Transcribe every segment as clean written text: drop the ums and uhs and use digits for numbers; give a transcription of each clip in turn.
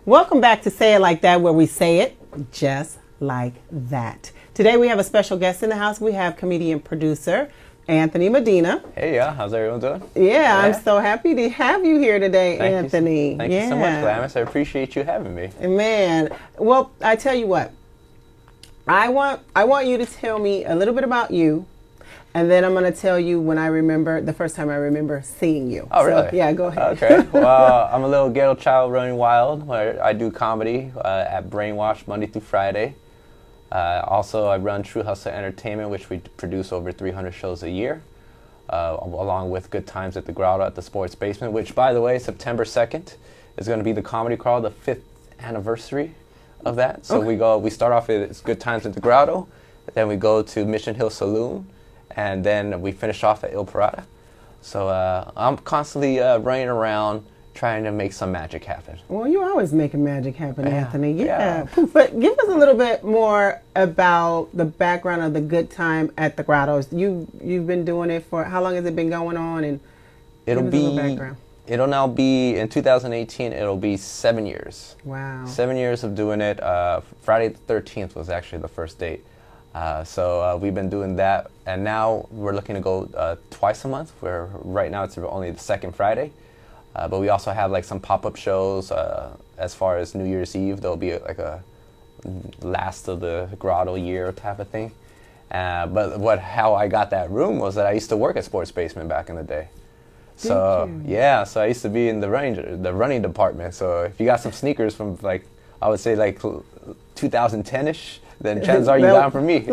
Welcome back to Say It Like That, where we say it just like that. Today we have a special guest in the house. We have comedian producer Anthony Medina. Hey, yeah. How's everyone doing? Yeah, I'm so happy to have you here today, Anthony. Thank you so much, Glamis. I appreciate you having me. Man, well, I tell you what. I want you to tell me a little bit about you, and then I'm going to tell you the first time I remember seeing you. Oh, really? Yeah, go ahead. Okay. Well, I'm a little ghetto child running wild, where I do comedy at Brainwash Monday through Friday. Also, I run True Hustle Entertainment, which we produce over 300 shows a year, along with Good Times at the Grotto at the Sports Basement, which, by the way, September 2nd is going to be the Comedy Crawl, the 5th anniversary of that. So we start off with Good Times at the Grotto, then we go to Mission Hill Saloon, and then we finish off at Il Parada. So I'm constantly running around trying to make some magic happen. Well, you're always making magic happen, Anthony. Yeah. But give us a little bit more about the background of the Good Time at the Grottos. You've been doing it for, how long has it been going on? And it'll now be, in 2018, it'll be 7 years. Wow. 7 years of doing it. Friday the 13th was actually the first date. So we've been doing that, and now we're looking to go twice a month, where right now it's only the second Friday. But we also have like some pop-up shows as far as New Year's Eve. There'll be like a last of the grotto year type of thing. But how I got that room was that I used to work at Sports Basement back in the day. So yeah, so I used to be in the running department. So if you got some sneakers from like, I would say like 2010-ish, then chances are you got them from me.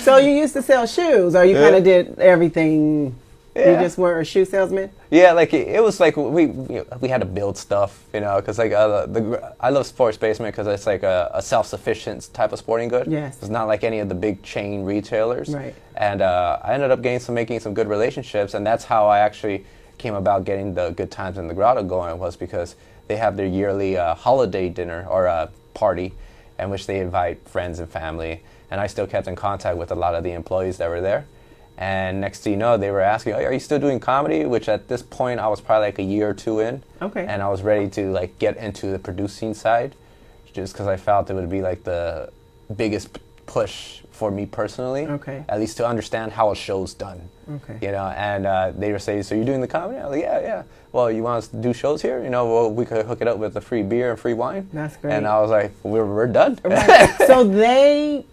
So you used to sell shoes, or you kind of did everything? Yeah. You just were a shoe salesman? Yeah, like it was like we had to build stuff, because like I love Sports Basement because it's like a self-sufficient type of sporting good. Yes. It's not like any of the big chain retailers. Right. And I ended up making some good relationships, and that's how I actually came about getting the Good Times in the Grotto going, was because they have their yearly holiday dinner or party in which they invite friends and family, and I still kept in contact with a lot of the employees that were there. And next thing you know, they were asking, "Are you still doing comedy?" Which at this point I was probably like a year or two in. Okay. And I was ready to like get into the producing side, just because I felt it would be like the biggest push for me personally. Okay. At least to understand how a show's done. Okay. And they were saying, "So you're doing the comedy?" I was like, "Yeah." "Well, you want us to do shows here? Well, we could hook it up with the free beer and free wine." That's great. And I was like, "We're done." Right. So they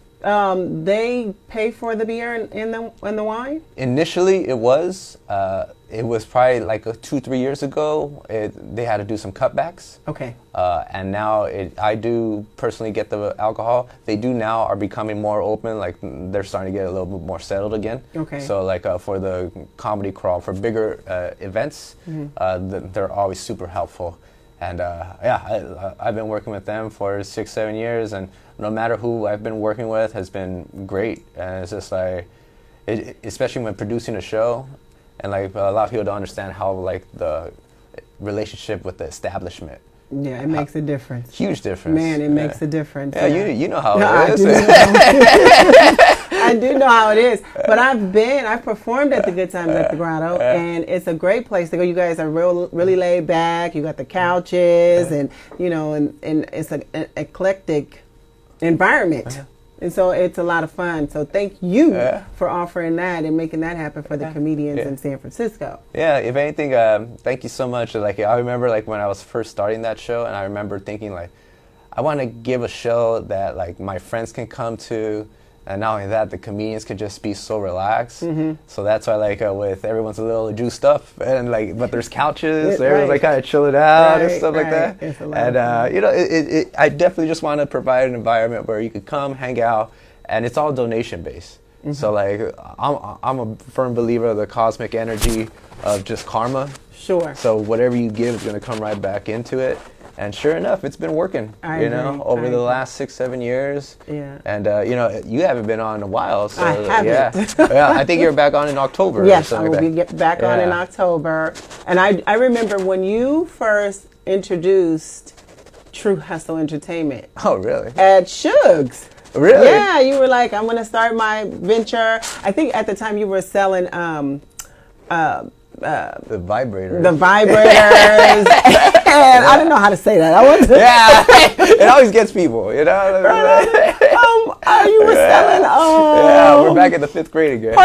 pay for the beer and the wine? Initially, it was probably like 2-3 years ago. They had to do some cutbacks. Okay. And now I do personally get the alcohol. They do now are becoming more open. Like they're starting to get a little bit more settled again. Okay. So like for the comedy crawl, for bigger events, they're always super helpful. And I've been working with them for 6-7 years, and no matter who I've been working with has been great. And it's just like, especially when producing a show, and like a lot of people don't understand how like the relationship with the establishment. Yeah, it makes a difference. Huge difference. Man, it makes a difference. Yeah, you know how it is. I do know how it is. But I've performed at the Good Times at the Grotto, and it's a great place to go. You guys are really laid back. You got the couches, and and it's an eclectic environment. And so it's a lot of fun. So thank you for offering that and making that happen for the comedians in San Francisco. Yeah, if anything, thank you so much. Like I remember like when I was first starting that show, and I remember thinking like, I want to give a show that like my friends can come to, and not only that, the comedians could just be so relaxed. So that's why like with everyone's a little juiced up, and like but there's couches, so everyone's like kind of chilling out and stuff like that. And I definitely just want to provide an environment where you could come, hang out, and it's all donation based. So like I'm a firm believer of the cosmic energy of just karma. Sure. So whatever you give is going to come right back into it. And sure enough, it's been working, over the last 6-7 years. Yeah. And, you haven't been on in a while. So, I haven't. Yeah, I think you're back on in October. Yes, I will be back on in October. And I remember when you first introduced True Hustle Entertainment. Oh, really? At Shug's. Really? Yeah, you were like, I'm going to start my venture. I think at the time you were selling the vibrators. The vibrators. And I didn't know how to say that. I want to. Yeah, it always gets people, you know. You were selling. Yeah, we're back in the 5th grade again.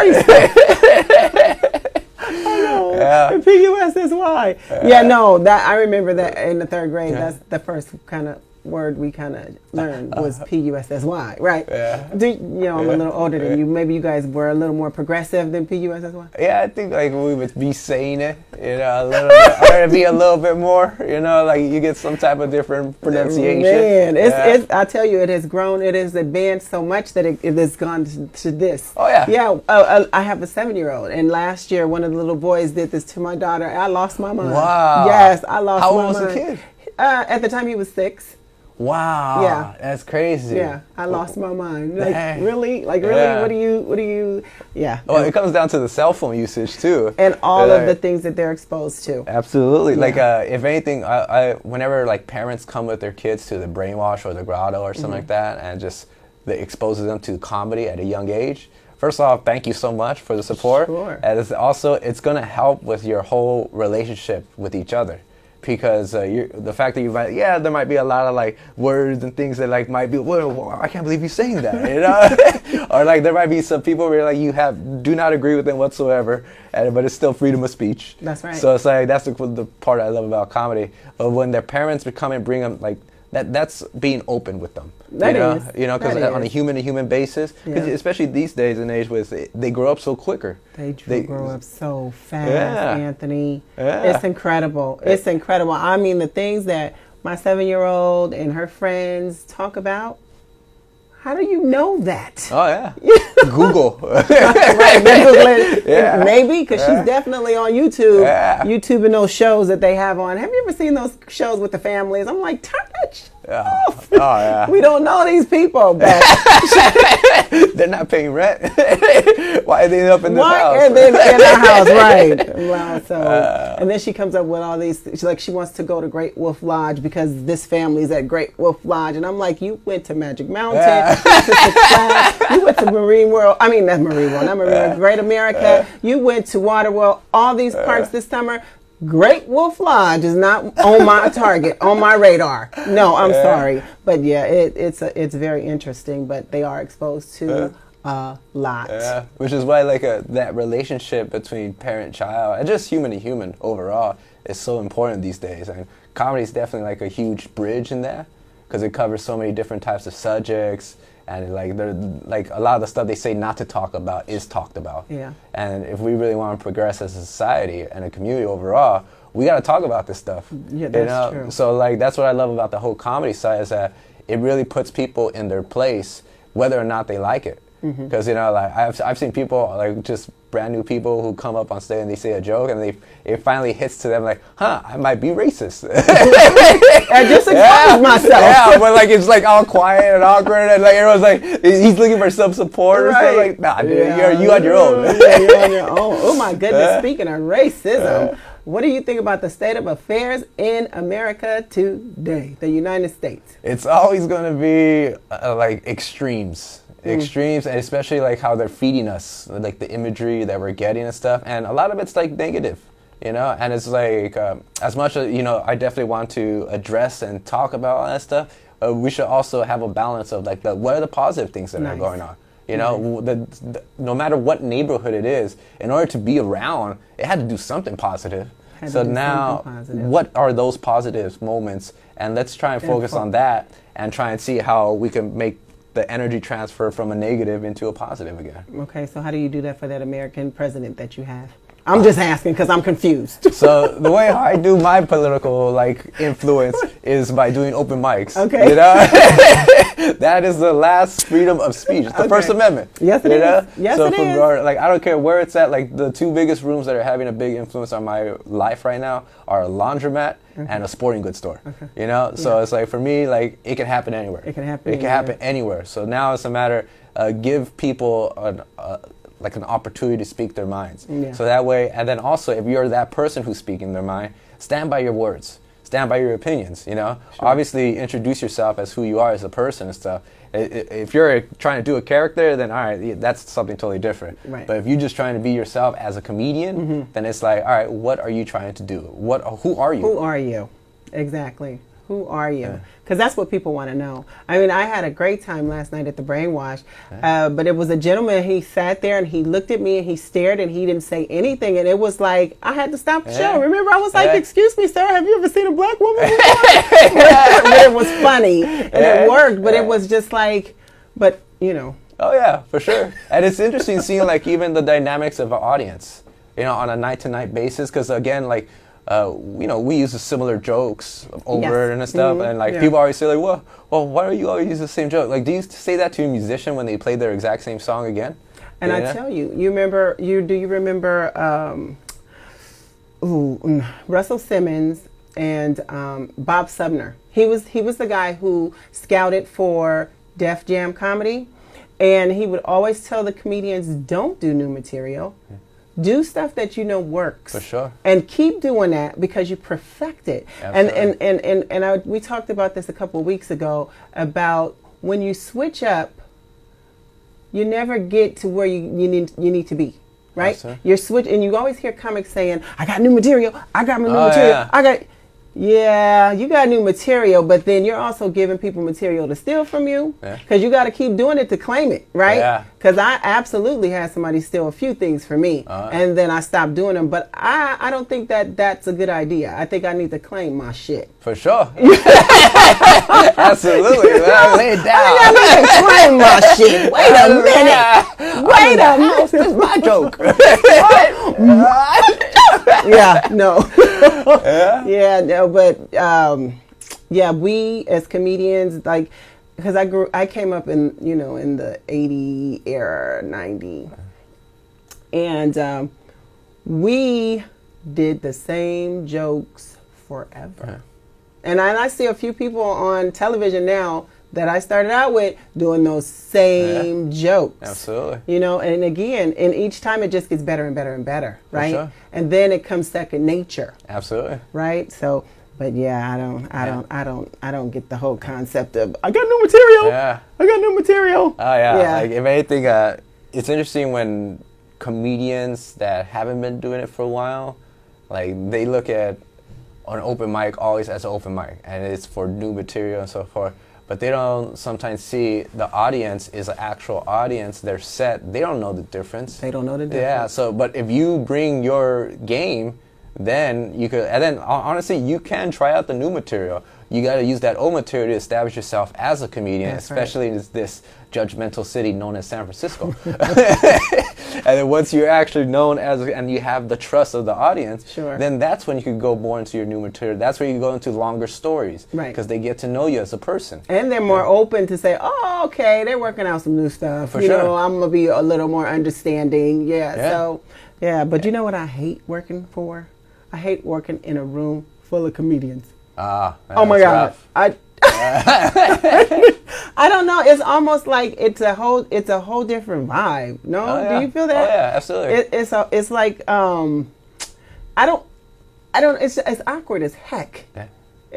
Yeah. PUSSY. Yeah, no, that I remember that in the 3rd grade. That's the first kind of word we kind of learned was PUSSY, right? Yeah. I'm a little older than you. Maybe you guys were a little more progressive than PUSSY. Yeah, I think like we would be saying it, you know, a little bit, or be a little bit more, you know, like you get some type of different pronunciation. Man, it's I tell you, it has grown, it has advanced so much that it has gone to this. Oh yeah. Yeah, I have a 7-year-old, and last year one of the little boys did this to my daughter. I lost my mind. Wow. Yes, I lost my mind. How old was the kid? At the time he was 6. Wow. Yeah. That's crazy. Yeah, I lost my mind. Like, Dang. really? Like, really? Yeah. What do you, yeah. Well, it comes down to the cell phone usage, too. And all of the things that they're exposed to. Absolutely. Yeah. Like, if anything, I whenever, like, parents come with their kids to the Brainwash or the Grotto or something like that, and just that exposes them to comedy at a young age, first off, thank you so much for the support. Sure. And it's going to help with your whole relationship with each other. Because the fact that there might be a lot of like words and things that like might be, well, I can't believe you're saying that, you know, or like there might be some people where like you do not agree with them whatsoever, but it's still freedom of speech. That's right. So it's like that's the part I love about comedy. But when their parents come and bring them like that's being open with them. That is. You know, because on a human-to-human basis, especially these days and age, with they grow up so quicker. They grow up so fast, Yeah. Anthony. Yeah. It's incredible. It's incredible. I mean, the things that my 7-year-old and her friends talk about. How do you know that? Oh yeah, Google. Right, they're Googling. Yeah. Maybe because she's definitely on YouTube. Yeah. YouTube and those shows that they have on. Have you ever seen those shows with the families? I'm like, turn that shit off. Oh yeah. We don't know these people, but they're not paying rent. Why are they up in this house? Why are they in our house? Right. Well, and then she comes up with all these. She wants to go to Great Wolf Lodge because this family's at Great Wolf Lodge, and I'm like, you went to Magic Mountain, you went to Marine World. I mean, not Marine World, not Marine World, Great America. You went to Water World. All these parks this summer. Great Wolf Lodge is not on my target, on my radar. No, I'm sorry, but yeah, it's very interesting. But they are exposed to a lot. Yeah, which is why like that relationship between parent-child and just human to human overall is so important these days. And comedy is definitely like a huge bridge in that because it covers so many different types of subjects. And like a lot of the stuff they say not to talk about is talked about. Yeah. And if we really want to progress as a society and a community overall, we got to talk about this stuff. Yeah, that's true. So like that's what I love about the whole comedy side is that it really puts people in their place, whether or not they like it. Because like I've seen people like just brand new people who come up on stage and they say a joke and it finally hits to them like, I might be racist. I just exposed myself. Yeah, but like it's like all quiet and awkward and like everyone's like he's looking for some support or something like, nah, dude, you on your own. Yeah, you're on your own. Oh my goodness! Speaking of racism, what do you think about the state of affairs in America today, the United States? It's always going to be like extremes, and especially like how they're feeding us, like the imagery that we're getting and stuff, and a lot of it's like negative, you know. And it's like as much as I definitely want to address and talk about all that stuff. We should also have a balance of like what are the positive things that are going on. You know, no matter what neighborhood it is, in order to be around, it had to do something positive. So now, what are those positive moments? And let's try and focus on that and try and see how we can make the energy transfer from a negative into a positive again. Okay, so how do you do that for that American president that you have? I'm just asking because I'm confused. So the way I do my political like influence is by doing open mics. Okay. You know? That is the last freedom of speech. It's the First Amendment. Yes, it is. Yes, so it is. Like I don't care where it's at. Like the two biggest rooms that are having a big influence on my life right now are a laundromat and a sporting goods store. You know, so it's like for me, like it can happen anywhere. It can happen. It can happen anywhere. So now it's a matter give people an opportunity to speak their minds. So that way, and then also if you're that person who's speaking their mind, stand by your words. stand by your opinions, you know? Sure. Obviously, introduce yourself as who you are as a person and stuff. If you're trying to do a character, then all right, that's something totally different. Right. But if you're just trying to be yourself as a comedian, then it's like, all right, what are you trying to do? Who are you? Who are you? Exactly. Who are you? Because that's what people want to know. I mean, I had a great time last night at the Brainwash, but it was a gentleman. He sat there and he looked at me and he stared and he didn't say anything. And it was like, I had to stop the show. Remember, I was like, excuse me, sir, have you ever seen a black woman before? But it was funny and it worked, but it was just like, but you know. Oh, yeah, for sure. And it's interesting seeing like even the dynamics of an audience, you know, on a night-to-night basis. Because again, like, you know, we use similar jokes over and stuff, and like people always say like, well, why do you always use the same joke? Like, do you say that to a musician when they play their exact same song again? And I tell you, do you remember Russell Simmons and Bob Sumner? He was the guy who scouted for Def Jam Comedy, and he would always tell the comedians, don't do new material. Do stuff that you know works. For sure. And keep doing that because you perfect it. Absolutely. And we talked about this a couple of weeks ago about when you switch up, you never get to where you need to be. Right? Absolutely. You're switch, and you always hear comics saying, I got new material, I got my new material, you got new material, but then you're also giving people material to steal from you because you got to keep doing it to claim it, right? Yeah. Because I absolutely had somebody steal a few things from me, and then I stopped doing them. But I don't think that's a good idea. I think I need to claim my shit. For sure. Absolutely. Lay it down. I need to claim my shit. Wait a minute. Wait a minute. This is my joke. Yeah, no. Yeah, no, but we as comedians, like, because I came up in the 80 era, 90, and we did the same jokes forever. And I see a few people on television now that I started out with doing those same jokes. Absolutely. You know, and again, and each time it just gets better and better and better, right? Sure. And then it comes second nature. Absolutely. Right? So, but yeah, I don't get the whole concept of I got new material. Yeah. I got new material. Oh yeah. Like, if anything, it's interesting when comedians that haven't been doing it for a while, like they look at an open mic always as an open mic, and it's for new material and so forth. But they don't sometimes see the audience is an actual audience. They're set. They don't know the difference. They don't know the difference. Yeah. So, but if you bring your game, then you could. And then honestly, you can try out the new material. You got to use that old material to establish yourself as a comedian, especially in this judgmental city known as San Francisco. And then once you're actually known as, and you have the trust of the audience, then that's when you could go more into your new material. That's where you go into longer stories, because they get to know you as a person. And they're more open to say, oh, okay, they're working out some new stuff. For you sure. know, I'm going to be a little more understanding. But you know what I hate working for? I hate working in a room full of comedians. Oh my God. I don't know. It's almost like it's a whole different vibe. No, do you feel that? Oh yeah, absolutely. It's like I don't. It's awkward as heck. Yeah.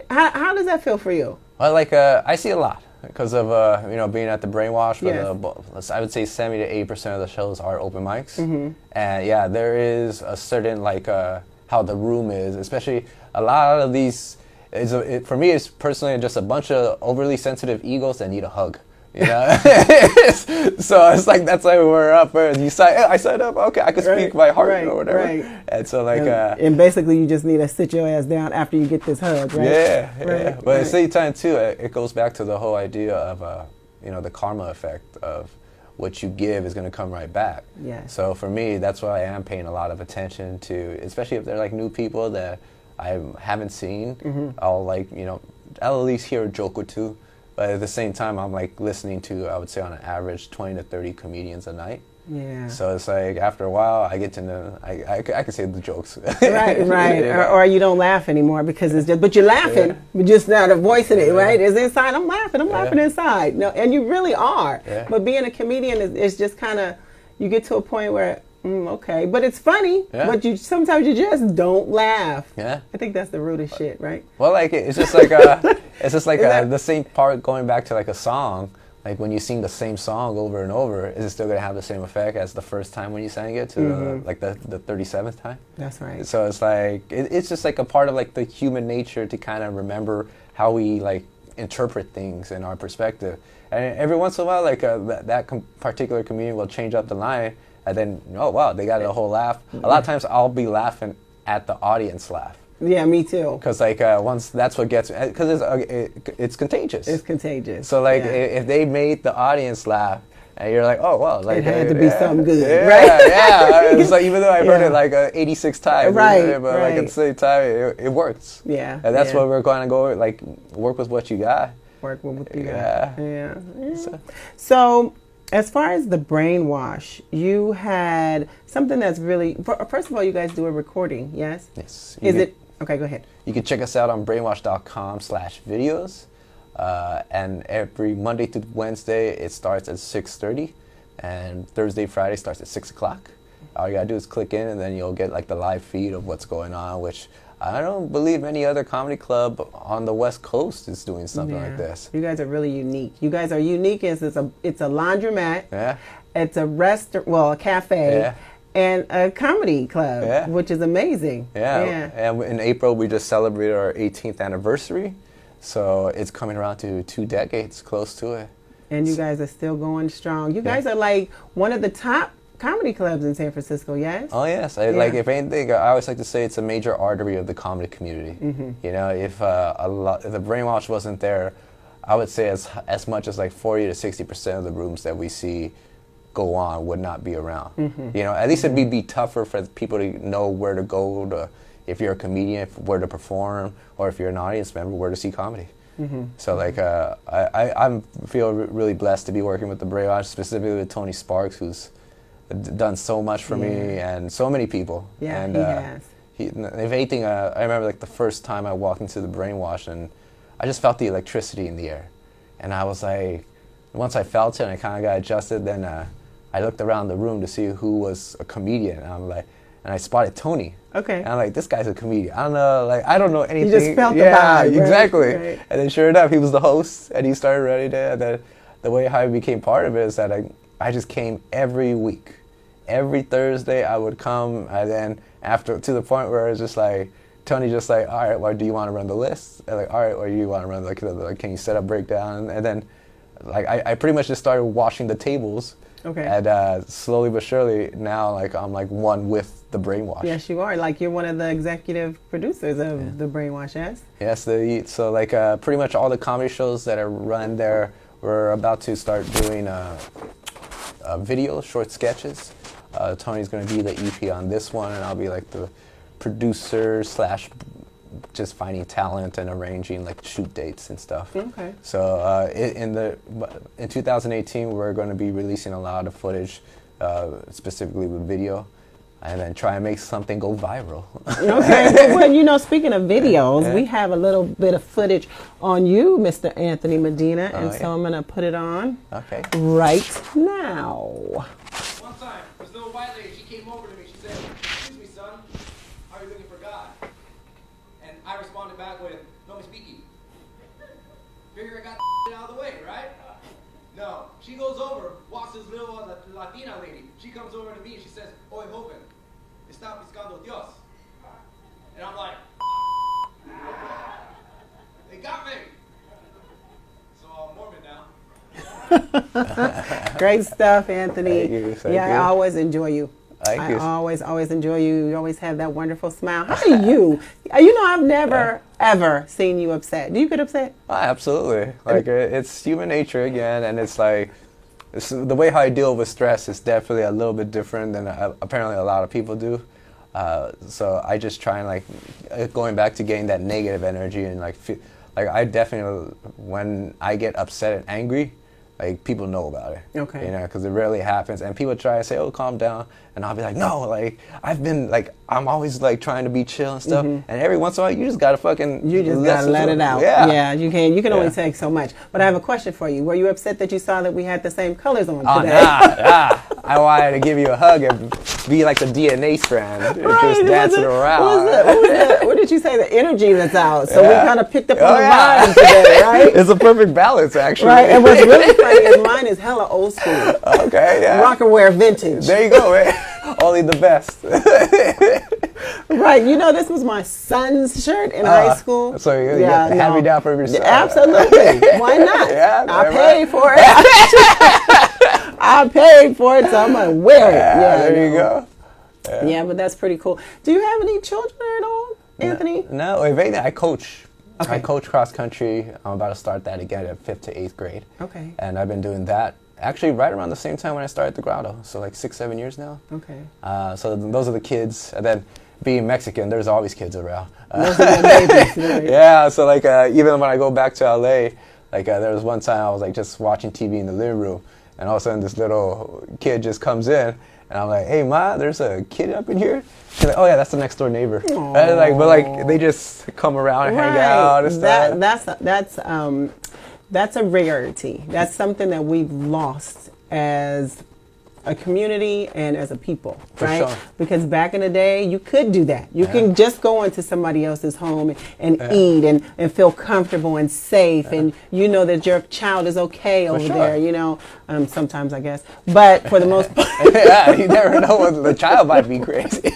How does that feel for you? Well, like I see a lot because of being at the Brainwash. I would say 70 to 80% of the shows are open mics, and yeah, there is a certain how the room is, especially a lot of these. For me, it's personally just a bunch of overly sensitive egos that need a hug. You know, so it's like that's why we're up. I signed up. Okay, I can speak my heart or whatever. And so and basically, you just need to sit your ass down after you get this hug, right? Yeah. But at the same time, too, it goes back to the whole idea of the karma effect of what you give is going to come right back. Yeah. So for me, that's why I am paying a lot of attention to, especially if they're like new people that I haven't seen. I'll I'll at least hear a joke or two. But at the same time, I'm like listening to, I would say on an average, 20 to 30 comedians a night. Yeah. So it's like after a while, I get to know, I can say the jokes. Right. Or you don't laugh anymore because it's just, but you're laughing, but just not voicing it, right? It's inside, I'm laughing inside. No, and you really are. But being a comedian is just kind of, you get to a point where, Okay, but it's funny. Yeah. But sometimes you just don't laugh. Yeah. I think that's the rudest shit, right? Well, like it's just like the same part going back to like a song. Like when you sing the same song over and over, is it still gonna have the same effect as the first time when you sang it to the 37th time? That's right. So it's like it's just like a part of like the human nature to kind of remember how we like interpret things in our perspective. And every once in a while, like that particular comedian will change up the line, and then oh wow, they got a whole laugh. A lot of times I'll be laughing at the audience laugh. Yeah, me too. Because like once that's what gets, because it's contagious. It's contagious. So like if they made the audience laugh, and you're like, oh well, like it had to be something good, right? right? Yeah. It's like even though I've heard it like 86 times, right? But like at the same time, it works. Yeah. And that's what we're going to go like work with what you got. Work with what you got. Yeah. So as far as the brainwash, you had something that's really. First of all, you guys do a recording, yes? Yes. Is it? Okay, go ahead. You can check us out on brainwash.com/videos. And every Monday to Wednesday, it starts at 6:30. And Thursday, Friday starts at 6 o'clock. All you got to do is click in, and then you'll get like the live feed of what's going on, which I don't believe any other comedy club on the West Coast is doing something like this. You guys are really unique. You guys are unique. It's a laundromat. Yeah. It's a restaurant, well, a cafe. Yeah. And a comedy club, which is amazing. Yeah. And in April, we just celebrated our 18th anniversary. So it's coming around to 2 decades, close to it. And you guys are still going strong. You guys are like one of the top comedy clubs in San Francisco, yes? Oh, yes. Like, if anything, I always like to say it's a major artery of the comedy community. You know, if the Brainwash wasn't there, I would say as much as like 40 to 60% of the rooms that we see go on would not be around. You know, at least it'd be tougher for people to know where to go to, if you're a comedian, where to perform, or if you're an audience member, where to see comedy. So like I feel really blessed to be working with the Brainwash, specifically with Tony Sparks, who's done so much for me and so many people. Yeah, and, he has. If anything, I remember like the first time I walked into the Brainwash, and I just felt the electricity in the air, and I was like, once I felt it and I kind of got adjusted, then I looked around the room to see who was a comedian, and I'm like, and I spotted Tony. Okay. And I'm like, this guy's a comedian. I don't know anything. You just felt the vibe. Exactly. Right. And then sure enough, he was the host, and he started running it. And then the way how I became part of it is that I just came every week. Every Thursday I would come, and then after, to the point where it's just like, Tony just like, all right, well, do you want to run the list? And like, all right, well, you want to run like, can you set up breakdown? And then like I pretty much just started washing the tables. Okay. And slowly but surely now, like I'm like one with the Brainwash. Yes, you are. Like you're one of the executive producers of the Brainwash, yes? Yes. So like pretty much all the comedy shows that are run there, we're about to start doing video, short sketches. Tony's going to be the EP on this one, and I'll be like the producer / just finding talent and arranging like shoot dates and stuff. Okay. So in 2018, we're going to be releasing a lot of footage, specifically with video, and then try and make something go viral. Okay. Well, you know, speaking of videos, we have a little bit of footage on you, Mr. Anthony Medina, and so I'm going to put it on right now. One time, this little white lady, she came over to me. She said, "Excuse me, son, are you looking for God?" And I responded back with, "No me speaking." Figure I got the out of the way, right? No. She goes over, walks this little Latina lady. She comes over to me and she says, "Oye, joven, está buscando Dios." And I'm like, they got me. So I'm Mormon now. Great stuff, Anthony. Thank you. I always enjoy you. Thank you. always enjoy you. You always have that wonderful smile. How are you? You know, I've never, ever seen you upset. Do you get upset? Absolutely. Like, it's human nature again, and it's like, the way how I deal with stress is definitely a little bit different than apparently a lot of people do. So I just try and, like, going back to getting that negative energy and, like I definitely, when I get upset and angry, like, people know about it. Okay. You know, because it rarely happens. And people try to say, oh, calm down. And I'll be like, no, like, I'm always, like, trying to be chill and stuff. And every once in a while, you just got to fucking... You just got to let it out. Yeah. You can only take so much. But I have a question for you. Were you upset that you saw that we had the same colors on today? Nah. I wanted to give you a hug and be like the DNA strand, Right, just dancing around. What did you say? The energy that's out. So Yeah. we kind of picked up on the yeah. vibe today, right? It's a perfect balance, actually. Right. And what's really funny is mine is hella old school. Okay, yeah. Rock and wear vintage. There you go, man. Only the best. Right. You know, this was my son's shirt in high school. So you got the hand-me-down for your son. Absolutely. Why not? Yeah, I right. paid for it. I paid for it, so I'm going to wear it. Yeah, there you go. Yeah, but that's pretty cool. Do you have any children at all, Anthony? No, if anything, I coach. Okay. I coach cross country. I'm about to start that again at 5th to 8th grade. Okay. And I've been doing that actually right around the same time when I started the grotto. So like 6-7 years now. Okay. So those are the kids. And then being Mexican, there's always kids around. Those are the babies, right? Yeah, so like even when I go back to LA, like there was one time I was like just watching TV in the living room, and all of a sudden this little kid just comes in, and I'm like, "Hey, Ma, there's a kid up in here." She's like, "Oh yeah, that's the next door neighbor." And like, but like they just come around and hang out and stuff. That's a rarity. That's something that we've lost as a community and as a people, For right? sure. Because back in the day, you could do that. You can just go into somebody else's home and eat and feel comfortable and safe, and you know that your child is okay over sure. there. You know, sometimes I guess, but for the most part, Yeah, you never know when the child might be crazy.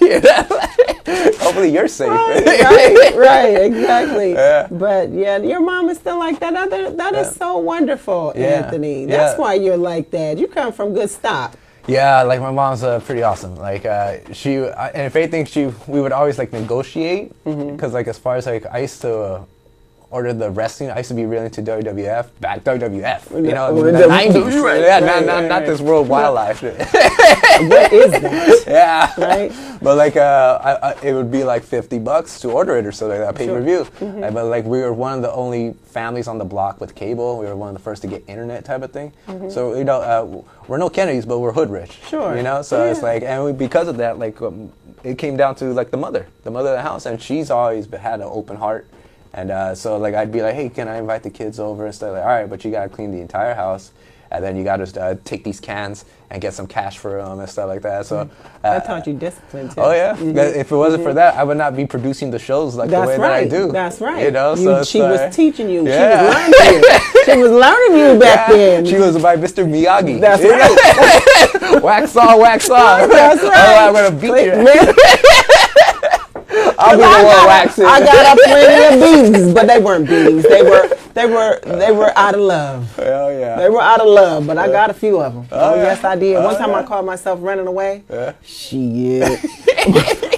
Hopefully you're safe. right, exactly. Yeah. But yeah, your mom is still like that. That is so wonderful, Yeah. Anthony. That's Yeah. why you're like that. You come from good stock. Yeah, like my mom's pretty awesome. Like and if anything, we would always like negotiate because like as far as like I used to order the wrestling, I used to be really into WWF, back WWF, you know, in the 90s. Right, Yeah, not this World Wildlife shit. What is that? Yeah, Right? But like it would be like $50 to order it or something like that, pay-per-view. But like we were one of the only families on the block with cable. We were one of the first to get internet type of thing. So you know, we're no Kennedys, but we're hood rich. Sure. You know, so it's like, and because of that, like it came down to like the mother of the house, and she's always had an open heart. And so like I'd be like, hey, can I invite the kids over and stuff? Like, all right, but you gotta clean the entire house, and then you gotta take these cans and get some cash for them and stuff like that. So That taught you discipline too. oh yeah, if it wasn't for that, I would not be producing the shows like the way that I do. That's right. You know, so she was teaching you. Yeah. She was learning you. She was learning you back then. She was by Mr. Miyagi. That's right. Wax on, wax off. That's right. Oh, I'm gonna beat you. I'll be the one waxing. I got up plenty of beads, but they weren't beads. They were out of love. Hell yeah. They were out of love, but I got a few of them. Oh, yeah. Yes, I did. Oh, One time I yeah. caught myself running away. Yeah. Shit.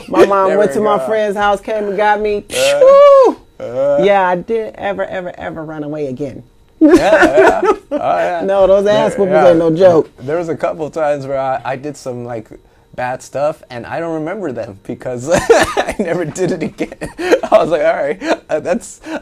My mom There went we to my go. friend's house, came and got me. Woo! Uh, Yeah, I did ever run away again. yeah. Oh, yeah. No, those ass whoopings Yeah. ain't no joke. There was a couple of times where I did some like bad stuff, and I don't remember them because I never did it again. I was like, all right,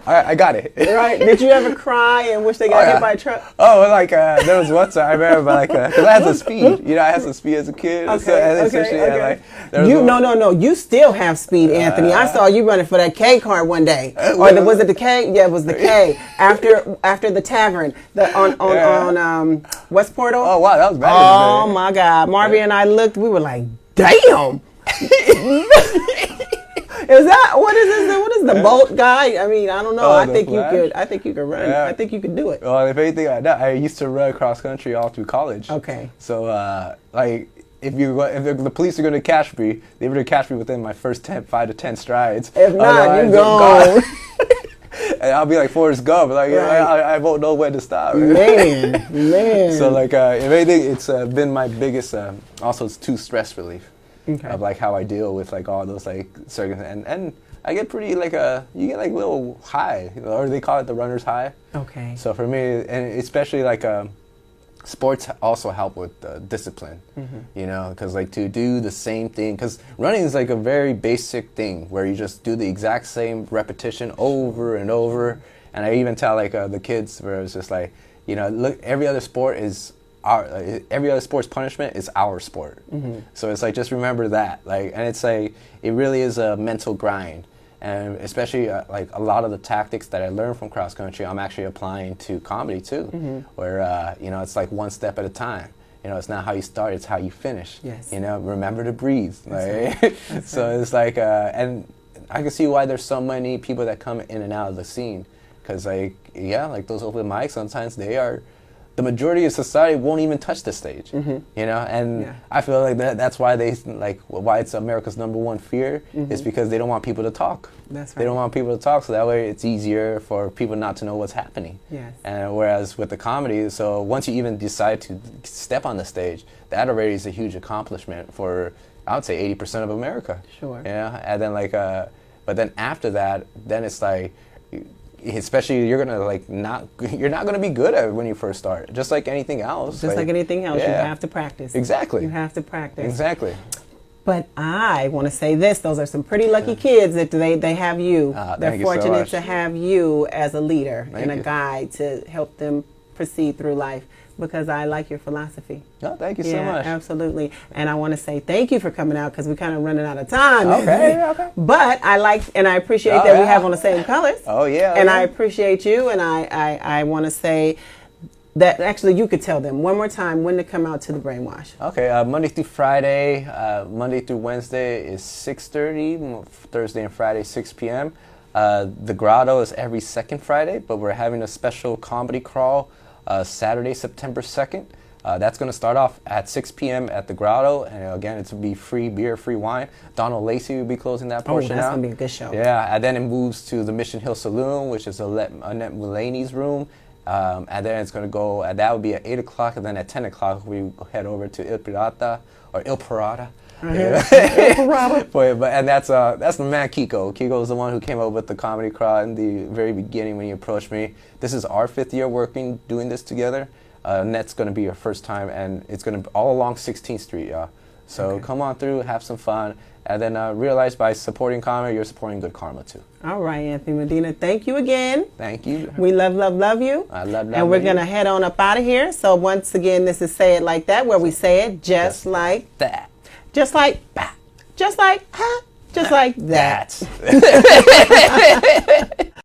I got it. Right? Did you ever cry and wish they got Oh, yeah. hit by a truck? Oh, like there was one time I remember, like, because I had some speed. You know, I had some speed as a kid. and so, and especially, and, like, there was No. You still have speed, Anthony. I saw you running for that K card one day. Was it the K? Yeah, it was the K. After the tavern, on West Portal. Oh wow, that was bad. Oh my God, Marvy and I looked. We were like, damn. Is that what is this? What is the bolt guy? I mean, I don't know. Oh, I the think Flash? you could. I think you could run. Yeah. I think you could do it. Well, if anything, I used to run cross country all through college. Okay. So, like, if the police are going to catch me, they were going to catch me within my first 5 to 10 strides. If not, Otherwise, you gone. And I'll be like Forrest Gump, like Right. I won't know when to stop. Man. So like, if anything, it's been my biggest. Also, it's too stress relief of like how I deal with like all those like circumstances, and I get pretty like you get like a little high, or they call it the runner's high. Okay. So for me, and especially like sports also help with discipline, you know, because like to do the same thing, because running is like a very basic thing where you just do the exact same repetition over and over. And I even tell like the kids where it's just like, you know, look, every other sport's punishment is our sport. So it's like, just remember that, like, and it's like, it really is a mental grind. And especially like a lot of the tactics that I learned from cross country, I'm actually applying to comedy too, where you know, it's like one step at a time. You it's not how you start, it's how you finish. Yes. Remember to breathe. That's Right? right. So it's like, and I can see why there's so many people that come in and out of the scene. Because, like those open mics, sometimes the majority of society won't even touch the stage. And I feel like that's why why it's America's #1 fear is because they don't want people to talk. That's right. They don't want people to talk, so that way it's easier for people not to know what's happening. Yes. And whereas with the comedy, so once you even decide to step on the stage, that already is a huge accomplishment for, I would say, 80% of America. Sure. And then but then after that, then it's like, especially you're not gonna be good at it when you first start, just like anything else. Just like anything else, you have to practice. Exactly. You have to practice. Exactly. But I want to say this: those are some pretty lucky kids that they have you. They're Thank you so fortunate much. to have you as a leader and a you. guide to help them proceed through life. Because I like your philosophy. Oh, thank you so much. Absolutely. And I want to say thank you for coming out because we're kind of running out of time. Okay. But I appreciate that we have on the same colors. Oh, yeah. And I appreciate you. And I want to say that actually you could tell them one more time when to come out to the Brainwash. Okay, Monday through Friday, Monday through Wednesday is 6:30, Thursday and Friday 6 p.m. The Grotto is every second Friday, but we're having a special comedy crawl Saturday, September 2nd. That's going to start off at 6 p.m. at the Grotto, and again, it's going to be free beer, free wine. Donald Lacey will be closing that portion out. That's going to be a good show. Yeah, and then it moves to the Mission Hill Saloon, which is Annette Mulaney's room. And then it's going to go, that would be at 8 o'clock, and then at 10 o'clock, we head over to Il Pirata, or Il Pirata. And that's the man Kiko. Kiko is the one who came up with the comedy crowd in the very beginning when he approached me. This is our 5th year doing this together. Net's going to be your first time, and it's going to be all along 16th Street, y'all. So come on through, have some fun, and then realize by supporting comedy, you're supporting good karma too. All right, Anthony Medina, thank you again. Thank you. We love you. I love and we're going to head on up out of here. So once again, this is Say It Like That, where we say it just like that. Just like, just like, huh? Just like that.